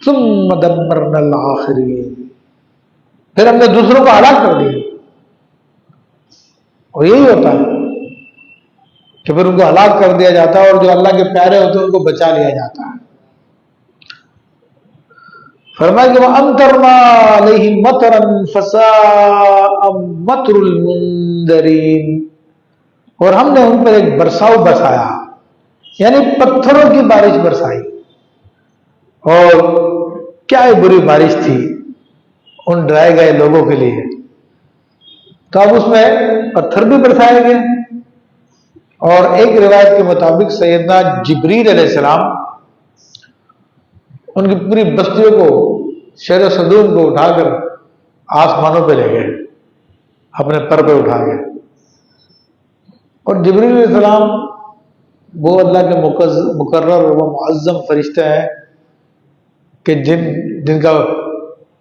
ثم دمرنا الآخرین، پھر ہم نے دوسروں کو ہلاک کر دیا۔ اور یہی ہوتا ہے کہ پھر ان کو ہلاک کر دیا جاتا ہے، اور جو اللہ کے پیارے ہوتے ہیں ان کو بچا لیا جاتا ہے۔ فرمایا کہ وَأَمْطَرْنَا عَلَيْهِمْ مَطَرًا فَسَاءَ مَطْرُ الْمُنذَرِينَ، اور ہم نے ان پر ایک برساؤ برسایا، یعنی پتھروں کی بارش برسائی، اور کیا بری بارش تھی ان ڈرائے گئے لوگوں کے لیے۔ تو اب اس میں پتھر بھی برسائے گئے، اور ایک روایت کے مطابق سیدنا جبریل علیہ السلام ان کی پوری بستیوں کو، شہر صدوم کو اٹھا کر آسمانوں پہ لے گئے، اپنے پر پہ اٹھا گئے۔ اور جبریل علیہ السلام وہ اللہ کے مقرر و معظم فرشتے ہیں کہ جن کا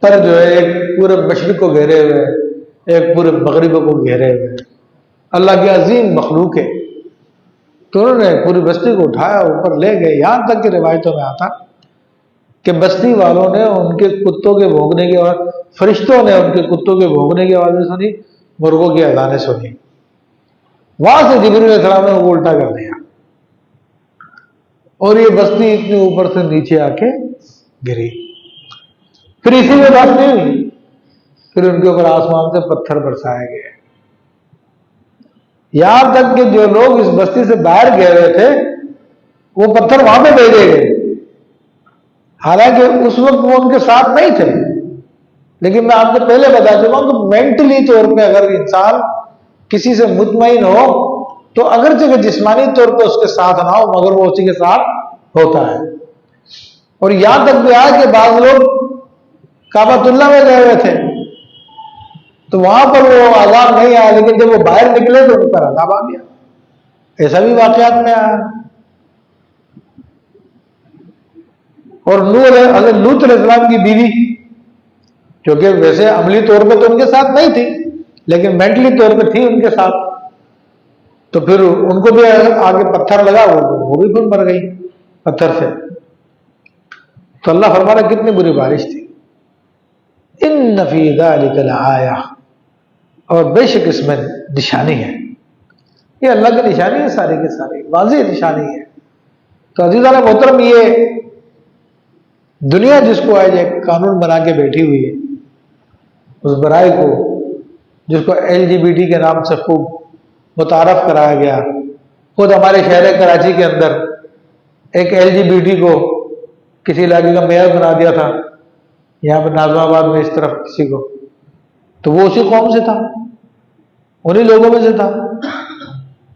پر جو ہے ایک پورے مشرق کو گھیرے ہوئے، ایک پورے مغرب کو گھیرے ہوئے، اللہ کی عظیم مخلوق ہے۔ تو انہوں نے پوری بستی کو اٹھایا، اوپر لے گئے، یہاں تک کہ روایتوں میں آتا کہ بستی والوں نے ان کے کتوں کے بھونکنے کی آواز، فرشتوں نے ان کے کتوں کے بھونکنے کی آوازیں سنی، مرغوں کی اذانیں سنی۔ وہاں سے جبریل علیہ السلام نے وہ الٹا کر دیا، اور یہ بستی اتنی اوپر سے نیچے آ کے گری۔ پھر اسی میں بات نہیں ہوئی، پھر ان کے اوپر آسمان سے پتھر برسائے گئے، یہاں تک کہ جو لوگ اس بستی سے باہر گئے ہوئے تھے وہ پتھر وہاں پہ بھیجے گئے، حالانکہ اس وقت وہ ان کے ساتھ نہیں تھے۔ لیکن میں آپ کو پہلے بتا چکا ہوں کہ مینٹلی طور پہ اگر انسان کسی سے مطمئن ہو تو اگرچہ کہ جسمانی طور پہ اس کے ساتھ نہ ہو مگر وہ اسی کے ساتھ ہوتا ہے۔ اور یہاں تک بھی آیا کہ بعض لوگ کعبۃ اللہ میں گئے ہوئے تھے تو وہاں پر وہ عذاب نہیں آیا، لیکن جب وہ باہر نکلے تو ان پر عذاب آ گیا۔ ایسا بھی واقعات میں آیا۔ اور حضرت لوط علیہ السلام کی بیوی، جو کہ ویسے عملی طور پہ تو ان کے ساتھ نہیں تھی لیکن مینٹلی طور پہ تھی ان کے ساتھ، تو پھر ان کو بھی آگے پتھر لگا، وہ بھی پھر مر گئی پتھر سے۔ تو اللہ فرما رہا کتنی بری بارش تھی۔ ان فی ذلک لآیہ، اور بے شک اس میں نشانی ہے، یہ اللہ کی نشانی ہے، ساری کی ساری واضح نشانی ہے۔ تو عزیزان محترم، یہ دنیا جس کو آج ایک قانون بنا کے بیٹھی ہوئی ہے، اس برائی کو جس کو LGBT کے نام سے خوب متعارف کرایا گیا، خود ہمارے شہر کراچی کے اندر ایک LGBT کو کسی علاقے کا میئر بنا دیا تھا، یہاں پہ ناظم آباد میں اس طرف کسی کو، تو وہ اسی قوم سے تھا، انہی لوگوں میں سے تھا،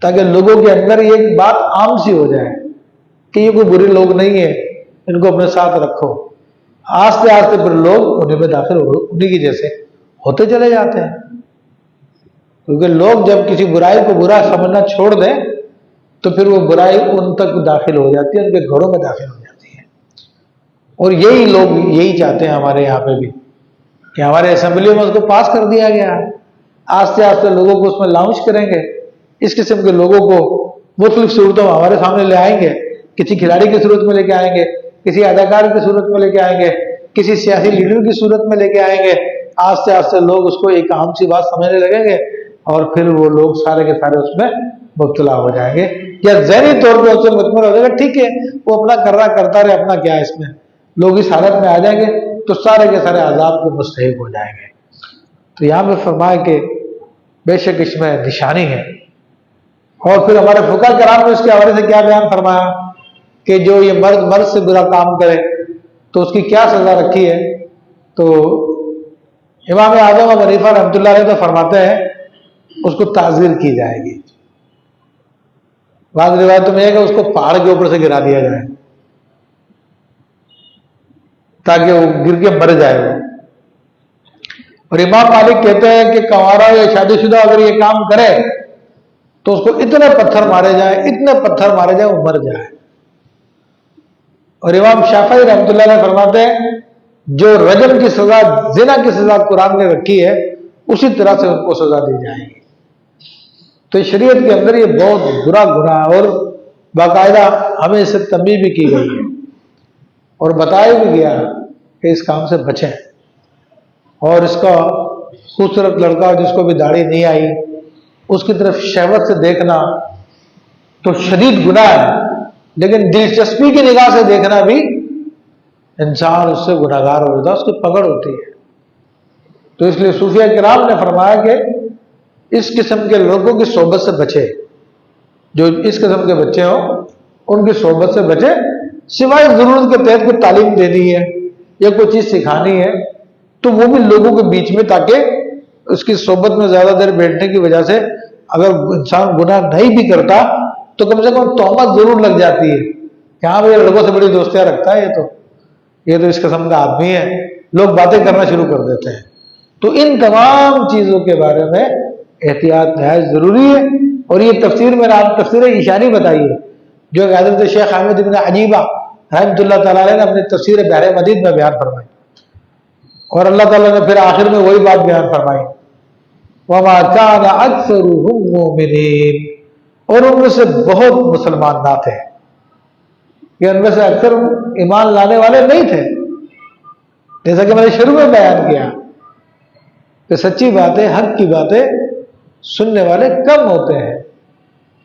تاکہ لوگوں کے اندر یہ ایک بات عام سی ہو جائے کہ یہ کوئی برے لوگ نہیں ہے، ان کو اپنے ساتھ رکھو۔ آہستہ آہستہ پھر لوگ انہیں میں داخل ہو، انہیں کی جیسے ہوتے چلے جاتے ہیں، کیونکہ لوگ جب کسی برائی کو برا سمجھنا چھوڑ دیں تو پھر وہ برائی ان تک داخل ہو جاتی ہے، ان کے گھروں میں داخل ہو جاتی ہے۔ اور یہی لوگ یہی چاہتے ہیں ہمارے یہاں پہ بھی کہ ہمارے اسمبلی میں اس کو پاس کر دیا گیا ہے، آہستہ آہستہ لوگوں کو اس میں لانچ کریں گے، اس قسم کے لوگوں کو مختلف صورتوں میں ہمارے سامنے لے آئیں گے، کسی کھلاڑی کی صورت میں لے کے آئیں گے، کسی اداکار کی صورت میں لے کے آئیں گے، کسی سیاسی لیڈر کی صورت میں لے کے آئیں گے۔ آہستہ آہستہ لوگ اس کو ایک عام سی بات سمجھنے لگیں گے، اور پھر وہ لوگ سارے کے سارے اس میں مبتلا ہو جائیں گے، یا ذہنی طور پہ اس سے مطمئن ہو جائے گا ٹھیک ہے وہ اپنا کر رہا کرتا رہے، اپنا کیا ہے اس میں۔ لوگ اس حالت میں آ جائیں گے تو سارے کے سارے عذاب کے مستحق ہو جائیں گے۔ تو یہاں پہ فرمایا کہ بے شک اس میں نشانی ہے۔ اور پھر ہمارے فقہاء کرام نے اس کے حوالے سے کیا بیان فرمایا کہ جو یہ مرد سے برا کام کرے تو اس کی کیا سزا رکھی ہے۔ تو امام اعظم ابو حنیفہ رحمۃ اللہ علیہ تو فرماتے ہیں اس کو تعزیر کی جائے گی۔ بعض روایتوں میں ہے کہ اس کو پہاڑ کے اوپر سے گرا دیا جائے تاکہ وہ گر کے مر جائے وہ۔ اور امام مالک کہتے ہیں کہ کنوارا یا شادی شدہ اگر یہ کام کرے تو اس کو اتنے پتھر مارے جائیں، اتنے پتھر مارے جائیں وہ مر جائے۔ اور امام شافعی رحمۃ اللہ علیہ فرماتے ہیں جو رجم کی سزا، زنا کی سزا قرآن نے رکھی ہے اسی طرح سے ان کو سزا دی جائے گی۔ تو شریعت کے اندر یہ بہت برا گناہ ہے، اور باقاعدہ ہمیں اس سے تنبیہ بھی کی گئی ہے اور بتایا بھی گیا کہ اس کام سے بچیں. اور اس کا خوبصورت لڑکا جس کو بھی داڑھی نہیں آئی اس کی طرف شہوت سے دیکھنا تو شدید گناہ ہے، لیکن دلچسپی کی نگاہ سے دیکھنا بھی انسان اس سے گناہگار ہو جاتا ہے، اس کی پکڑ ہوتی ہے. تو اس لیے صوفیہ کرام نے فرمایا کہ اس قسم کے لڑکوں کی صحبت سے بچے، جو اس قسم کے بچے ہوں ان کی صحبت سے بچے، سوائے ضرورت کے تحت کوئی تعلیم دینی ہے یا کوئی چیز سکھانی ہے تو وہ بھی لوگوں کے بیچ میں، تاکہ اس کی صحبت میں زیادہ دیر بیٹھنے کی وجہ سے اگر انسان گناہ نہیں بھی کرتا تو کم سے کم تہمت ضرور لگ جاتی ہے کہ ہاں بھائی لڑکوں سے بڑی دوستیاں رکھتا ہے یہ تو اس قسم کا آدمی ہے، لوگ باتیں کرنا شروع کر دیتے ہیں. تو ان تمام چیزوں کے بارے میں احتیاط نہایت ضروری ہے. اور یہ تفسیر میں نے آپ تفسیر ایشانی بتائی ہے جو کہ حضرت شیخ حامد بن عجیبہ رحمۃ اللہ تعالیٰ علیہ نے اپنی تفسیر بحر مدید میں بیان فرمائی. اور اللہ تعالیٰ نے پھر آخر میں وہی بات بیان فرمائی، وَمَا كَانَ أَكْثَرُهُم مُؤْمِنِينَ، اور ان میں سے بہت مسلمان نہ تھے، کہ ان میں سے اکثر ایمان لانے والے نہیں تھے. جیسا کہ میں نے شروع میں بیان کیا کہ سچی باتیں، حق کی باتیں سننے والے کم ہوتے ہیں،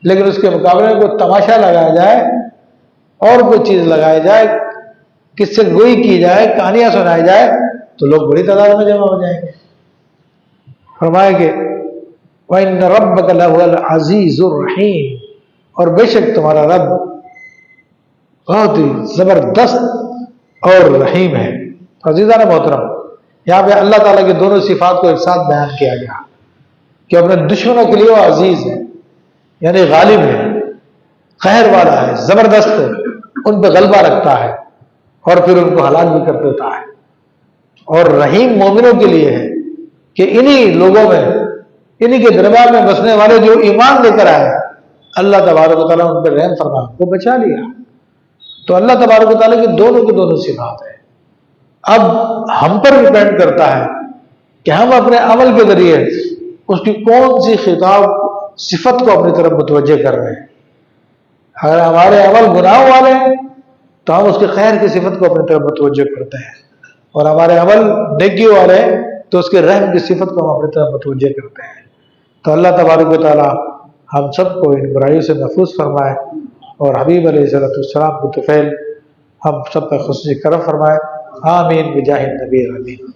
لیکن اس کے مقابلے میں کوئی تماشا لگایا جائے اور کوئی چیز لگائی جائے، کس سے گوئی کی جائے، کہانیاں سنائی جائے تو لوگ بڑی تعداد میں جمع ہو جائیں گے. فرمایا کہ وَإِنَّ رَبَّكَ لَهُوَ الْعَزِيزُ الرَّحِيمُ، اور بے شک تمہارا رب بہت ہی زبردست اور رحیم ہے. عزیزان محترم، یہاں پہ اللہ تعالیٰ کی دونوں صفات کو ایک ساتھ بیان کیا گیا کہ اپنے دشمنوں کے لیے وہ عزیز ہے، یعنی غالب ہے، قہر والا ہے، زبردست ہے، ان پہ غلبہ رکھتا ہے اور پھر ان کو ہلاک بھی کر دیتا ہے. اور رحیم مومنوں کے لیے ہے کہ انہی لوگوں میں، انہی کے دربار میں بسنے والے جو ایمان لے کر آئے، اللہ تبارک و تعالیٰ ان پر رحم فرما کو بچا لیا. تو اللہ تبارک و تعالیٰ کی دونوں صفات ہیں. اب ہم پر ڈیپینڈ کرتا ہے کہ ہم اپنے عمل کے ذریعے اس کی کون سی خطاب صفت کو اپنی طرف متوجہ کر رہے ہیں. اگر ہمارے عمل گناہ والے ہیں تو ہم اس کے خیر کی صفت کو اپنی طرف متوجہ کرتے ہیں، اور ہمارے عمل نیکی والے ہیں تو اس کے رحم کی صفت کو ہم اپنی طرف متوجہ کرتے ہیں. تو اللہ تبارک و تعالیٰ ہم سب کو ان برائیوں سے محفوظ فرمائے اور حبیب علیہ السلام کو طفیل ہم سب کا خصوصی کرم فرمائے. آمین بجاہ النبی آمین.